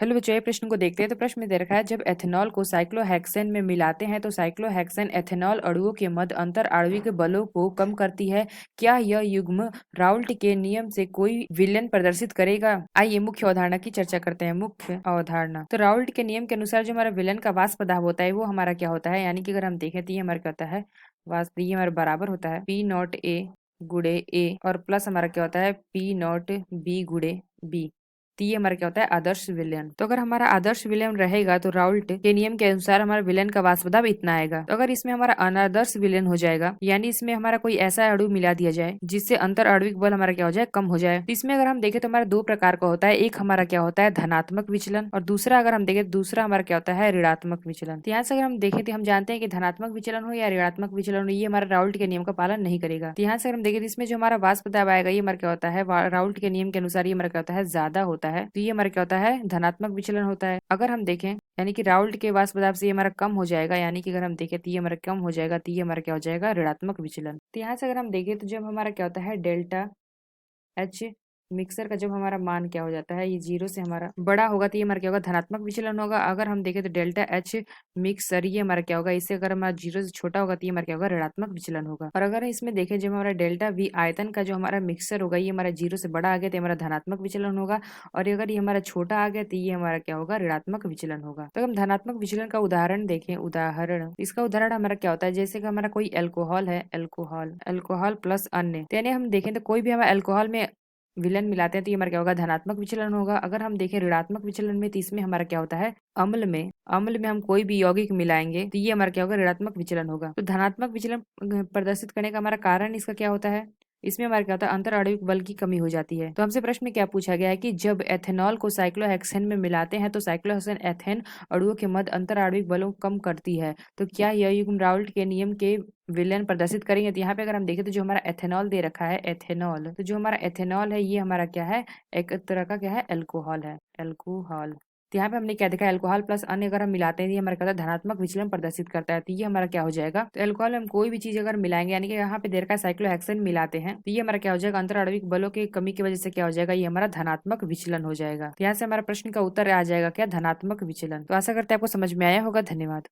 Hello बच्चों, ये प्रश्न को देखते हैं। तो प्रश्न में दे रखा है, जब एथेनॉल को साइक्लोहेक्सेन में मिलाते हैं तो साइक्लोहेक्सेन एथेनॉल अणुओं के मध्य अंतर आणविक बलों को कम करती है। क्या यह युग्म राउल्ट के नियम से कोई विलयन प्रदर्शित करेगा? आइए मुख्य अवधारणा की चर्चा करते हैं। मुख्य अवधारणा, तो राउल्ट के नियम के अनुसार जो हमारा विलयन का वाष्प दाब होता है वो हमारा क्या होता है, यानी कि अगर हम देखें तो ये हमारा क्या होता है, वाष्प ये हमारा बराबर होता है पी नॉट ए गुड़े ए और प्लस हमारा क्या होता है पी नॉट बी गुड़े बी। तो ये हमारा क्या होता है आदर्श विलयन। तो अगर हमारा आदर्श विलयन रहेगा तो राउल्ट के नियम के अनुसार हमारा विलयन का वाष्प दाब इतना आएगा। तो अगर इसमें हमारा अनादर्श विलयन हो जाएगा, यानी इसमें हमारा कोई ऐसा अणु मिला दिया जाए जिससे अंतर आणविक बल हमारा क्या हो जाए, कम हो जाए। तो इसमें अगर हम देखें तो हमारा दो प्रकार का होता है, एक हमारा क्या होता है धनात्मक विचलन और दूसरा अगर हम देखें दूसरा हमारा क्या होता है ऋणात्मक विचलन। तो यहाँ से अगर हम देखें तो हम जानते हैं कि धनात्मक विचलन हो या ऋणात्मक विचलन हो, ये हमारा राउल्ट के नियम का पालन नहीं करेगा। तो यहाँ से अगर हम देखें तो इसमें जो हमारा वाष्प दाब आएगा ये हमारा क्या होता है राउल्ट के नियम के अनुसार ये हमारा क्या होता है ज्यादा होता है। तो ये हमारा क्या होता है धनात्मक विचलन होता है। अगर हम देखें यानी कि राउल्ट के वाष्प दाब से ये हमारा कम हो जाएगा, यानी कि अगर हम देखें तो ये हमारा कम हो जाएगा, तो ये हमारा क्या हो जाएगा ऋणात्मक विचलन। तो यहाँ से अगर हम देखें तो जब हमारा क्या होता है डेल्टा एच मिक्सर का जब हमारा मान क्या हो जाता है, ये जीरो से हमारा बड़ा होगा तो ये हमारा क्या होगा धनात्मक विचलन होगा। अगर हम देखें तो डेल्टा एच मिक्सर ये हमारा क्या होगा, इससे अगर हमारा जीरो से छोटा होगा तो ये हमारा क्या होगा ऋणात्मक विचलन होगा। और अगर इसमें देखें जब हमारा डेल्टा वी आयतन का जो हमारा मिक्सर होगा ये हमारा जीरो से बड़ा आ गया तो हमारा धनात्मक विचलन होगा, और अगर ये हमारा छोटा आ गया तो ये हमारा क्या होगा ऋणात्मक विचलन होगा। तो हम धनात्मक विचलन का उदाहरण देखें, उदाहरण इसका उदाहरण हमारा क्या होता है, जैसे कि हमारा कोई एल्कोहल है, एल्कोहल एल्कोहल प्लस अन्य, तो यानी हम देखें तो कोई भी हमारा एल्कोहल में विलन मिलाते हैं तो ये हमारा क्या होगा धनात्मक विचलन होगा। अगर हम देखें ऋणात्मक विचलन में तो इसमें हमारा क्या होता है अम्ल में हम कोई भी यौगिक मिलाएंगे तो ये हमारा क्या होगा ऋणात्मक विचलन होगा। तो धनात्मक विचलन प्रदर्शित करने का हमारा कारण इसका क्या होता है, इसमें हमारा क्या होता है अंतर आणविक बल की कमी हो जाती है। तो हमसे प्रश्न में क्या पूछा गया है कि जब एथेनॉल को साइक्लोहेक्सेन में मिलाते हैं तो साइक्लोहेक्सेन एथेन अणुओं के मध्य अंतर आणविक बलों को कम करती है। तो क्या यह युग्म राउल्ट के नियम के विलयन प्रदर्शित करेंगे? तो यहाँ पे अगर हम देखें तो जो हमारा एथेनॉल दे रखा है एथेनॉल, तो जो हमारा एथेनॉल है ये हमारा क्या है एक तरह का क्या है एल्कोहल है, एल्कोहल। तो यहाँ पे हमने क्या देखा अल्कोहल प्लस अन्य अगर हम मिलाते हैं तो ये हमारा क्या होता है धनात्मक विचलन प्रदर्शित करता है। तो ये हमारा क्या हो जाएगा, तो अल्कोहल में हम कोई भी चीज अगर मिलाएंगे यानी कि यहाँ पे दे रखा है साइक्लोहेक्सेन मिलाते हैं तो ये हमारा क्या हो जाएगा अंतर आणविक बलों की कमी की वजह से क्या हो जाएगा ये हमारा धनात्मक विचलन हो जाएगा। तो यहाँ से हमारा प्रश्न का उत्तर आ जाएगा क्या धनात्मक विचलन। तो आशा करते हैं आपको समझ में आया होगा। धन्यवाद।